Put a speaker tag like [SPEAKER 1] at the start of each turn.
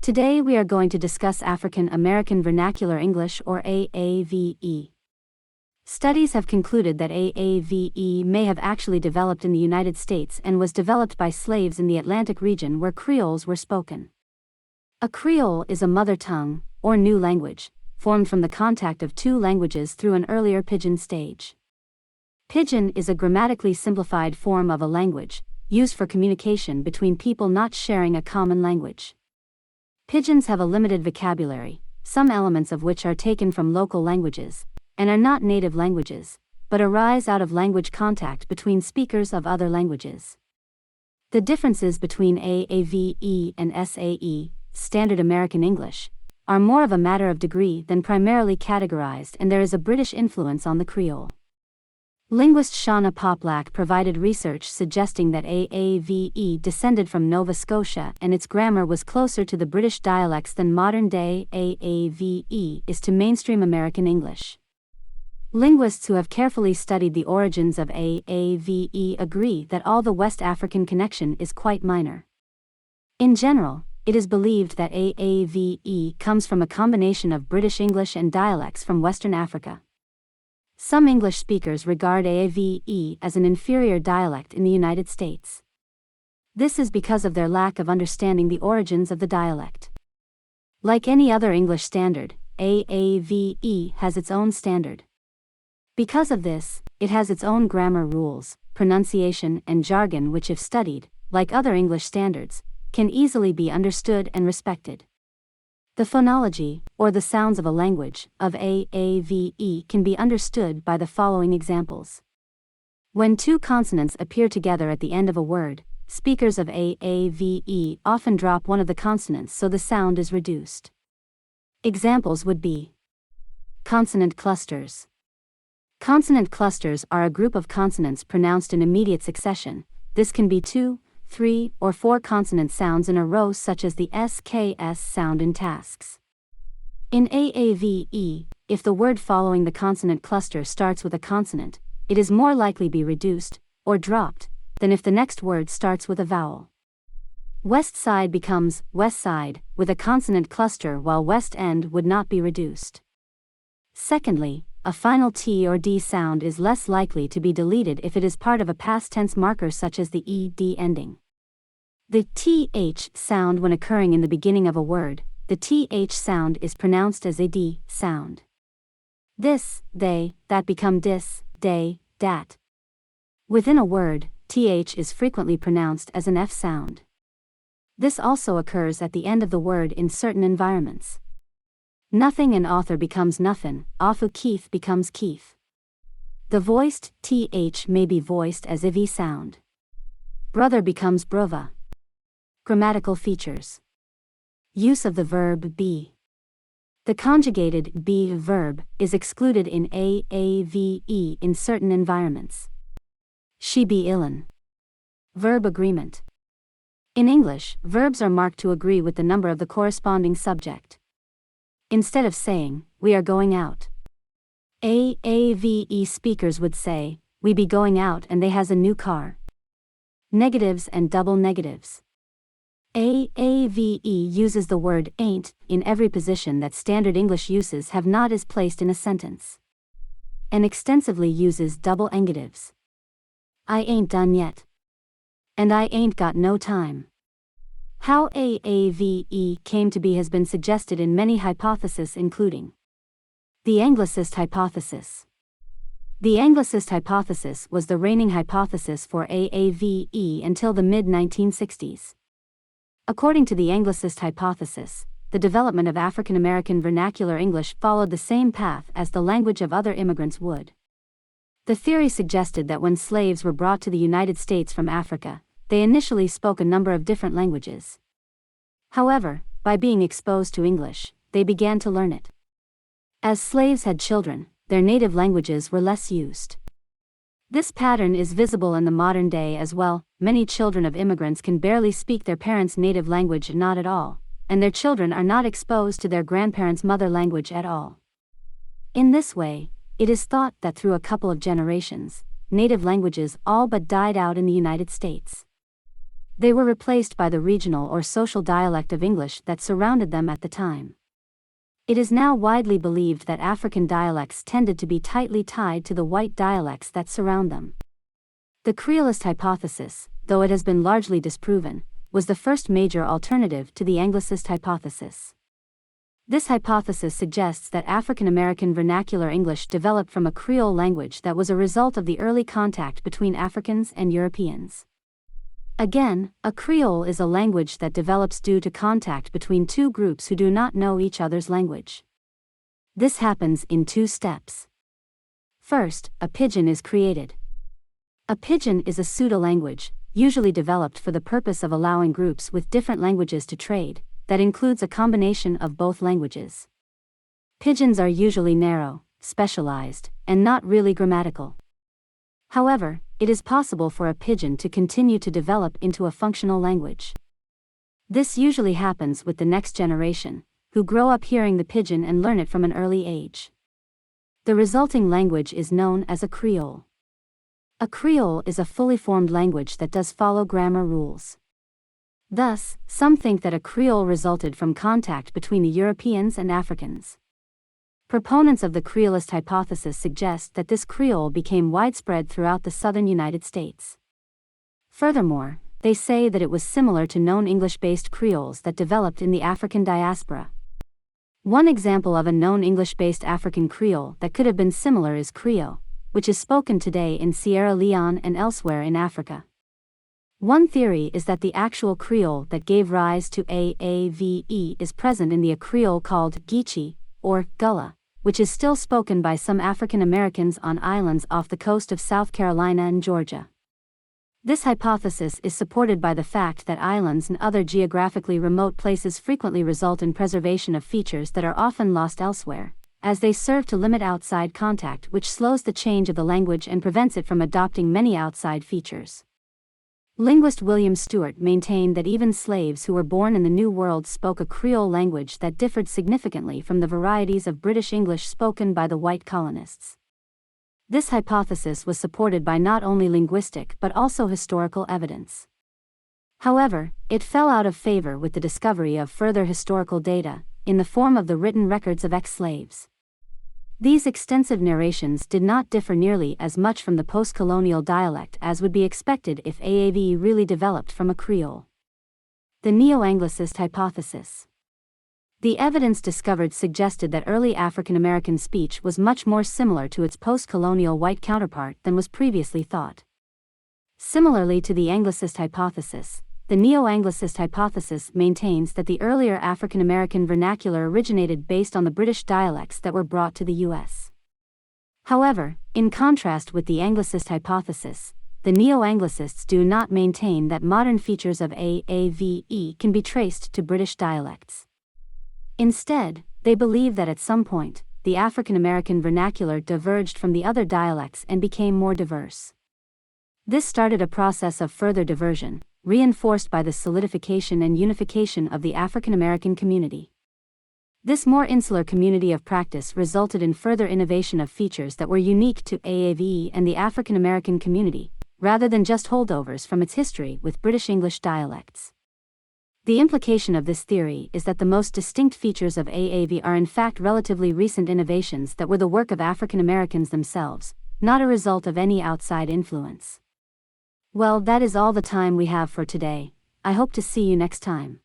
[SPEAKER 1] Today we are going to discuss African American Vernacular English or AAVE. Studies have concluded that AAVE may have actually developed in the United States and was developed by slaves in the Atlantic region where Creoles were spoken. A Creole is a mother tongue, or new language, formed from the contact of two languages through an earlier Pidgin stage. Pidgin is a grammatically simplified form of a language, used for communication between people not sharing a common language. Pidgins have a limited vocabulary, some elements of which are taken from local languages, and are not native languages, but arise out of language contact between speakers of other languages. The differences between AAVE and SAE, Standard American English, are more of a matter of degree than primarily categorized, and there is a British influence on the Creole. Linguist Shauna Poplack provided research suggesting that AAVE descended from Nova Scotia and its grammar was closer to the British dialects than modern-day AAVE is to mainstream American English. Linguists who have carefully studied the origins of AAVE agree that all the West African connection is quite minor. In general, it is believed that AAVE comes from a combination of British English and dialects from Western Africa. Some English speakers regard AAVE as an inferior dialect in the United States. This is because of their lack of understanding the origins of the dialect. Like any other English standard, AAVE has its own standard. Because of this, it has its own grammar rules, pronunciation, and jargon which, if studied, like other English standards, can easily be understood and respected. The phonology, or the sounds of a language, of AAVE can be understood by the following examples. When two consonants appear together at the end of a word, speakers of AAVE often drop one of the consonants so the sound is reduced. Examples would be consonant clusters. Consonant clusters are a group of consonants pronounced in immediate succession. This can be 2, 3, or 4 consonant sounds in a row, such as the SKS sound in tasks. In AAVE, if the word following the consonant cluster starts with a consonant, it is more likely be reduced, or dropped, than if the next word starts with a vowel. West side becomes west side with a consonant cluster, while west end would not be reduced. Secondly, a final T or D sound is less likely to be deleted if it is part of a past tense marker such as the ED ending. The TH sound, when occurring in the beginning of a word, the TH sound is pronounced as a D sound. This, they, that become dis, day, dat. Within a word, TH is frequently pronounced as an F sound. This also occurs at the end of the word in certain environments. Nothing and author becomes nothin', Afu Keith becomes Keith. The voiced TH may be voiced as a V sound. Brother becomes brova. Grammatical features. Use of the verb be. The conjugated be verb is excluded in AAVE in certain environments. She be illin. Verb agreement. In English, verbs are marked to agree with the number of the corresponding subject. Instead of saying, we are going out, AAVE speakers would say, we be going out and they has a new car. Negatives and double negatives. AAVE uses the word ain't in every position that standard English uses have not is placed in a sentence. And extensively uses double negatives. I ain't done yet. And I ain't got no time. How AAVE came to be has been suggested in many hypotheses, including the Anglicist hypothesis. The Anglicist hypothesis was the reigning hypothesis for AAVE until the mid-1960s. According to the Anglicist hypothesis, the development of African American Vernacular English followed the same path as the language of other immigrants would. The theory suggested that when slaves were brought to the United States from Africa, they initially spoke a number of different languages. However, by being exposed to English, they began to learn it. As slaves had children, their native languages were less used. This pattern is visible in the modern day as well. Many children of immigrants can barely speak their parents' native language, not at all, and their children are not exposed to their grandparents' mother language at all. In this way, it is thought that through a couple of generations, native languages all but died out in the United States. They were replaced by the regional or social dialect of English that surrounded them at the time. It is now widely believed that African dialects tended to be tightly tied to the white dialects that surround them. The Creolist hypothesis, though it has been largely disproven, was the first major alternative to the Anglicist hypothesis. This hypothesis suggests that African American vernacular English developed from a Creole language that was a result of the early contact between Africans and Europeans. Again, a Creole is a language that develops due to contact between two groups who do not know each other's language. This happens in two steps. First, a pidgin is created. A pidgin is a pseudo-language, usually developed for the purpose of allowing groups with different languages to trade, that includes a combination of both languages. Pidgins are usually narrow, specialized, and not really grammatical. However, it is possible for a pidgin to continue to develop into a functional language. This usually happens with the next generation, who grow up hearing the pidgin and learn it from an early age. The resulting language is known as a Creole. A Creole is a fully formed language that does follow grammar rules. Thus, some think that a Creole resulted from contact between the Europeans and Africans. Proponents of the Creolist hypothesis suggest that this Creole became widespread throughout the southern United States. Furthermore, they say that it was similar to known English-based Creoles that developed in the African diaspora. One example of a known English-based African Creole that could have been similar is Creole, which is spoken today in Sierra Leone and elsewhere in Africa. One theory is that the actual Creole that gave rise to AAVE is present in the Creole called Geechee, or Gullah, which is still spoken by some African Americans on islands off the coast of South Carolina and Georgia. This hypothesis is supported by the fact that islands and other geographically remote places frequently result in preservation of features that are often lost elsewhere, as they serve to limit outside contact, which slows the change of the language and prevents it from adopting many outside features. Linguist William Stewart maintained that even slaves who were born in the New World spoke a Creole language that differed significantly from the varieties of British English spoken by the white colonists. This hypothesis was supported by not only linguistic but also historical evidence. However, it fell out of favor with the discovery of further historical data, in the form of the written records of ex-slaves. These extensive narrations did not differ nearly as much from the post-colonial dialect as would be expected if AAVE really developed from a Creole. The Neo-Anglicist hypothesis. The evidence discovered suggested that early African American speech was much more similar to its post-colonial white counterpart than was previously thought. Similarly to the Anglicist hypothesis, the Neo-Anglicist hypothesis maintains that the earlier African American vernacular originated based on the British dialects that were brought to the U.S. However, in contrast with the Anglicist hypothesis, the Neo-Anglicists do not maintain that modern features of AAVE can be traced to British dialects. Instead, they believe that at some point, the African American vernacular diverged from the other dialects and became more diverse. This started a process of further diversion, reinforced by the solidification and unification of the African American community. This more insular community of practice resulted in further innovation of features that were unique to AAVE and the African American community, rather than just holdovers from its history with British English dialects. The implication of this theory is that the most distinct features of AAVE are in fact relatively recent innovations that were the work of African Americans themselves, not a result of any outside influence. Well, that is all the time we have for today. I hope to see you next time.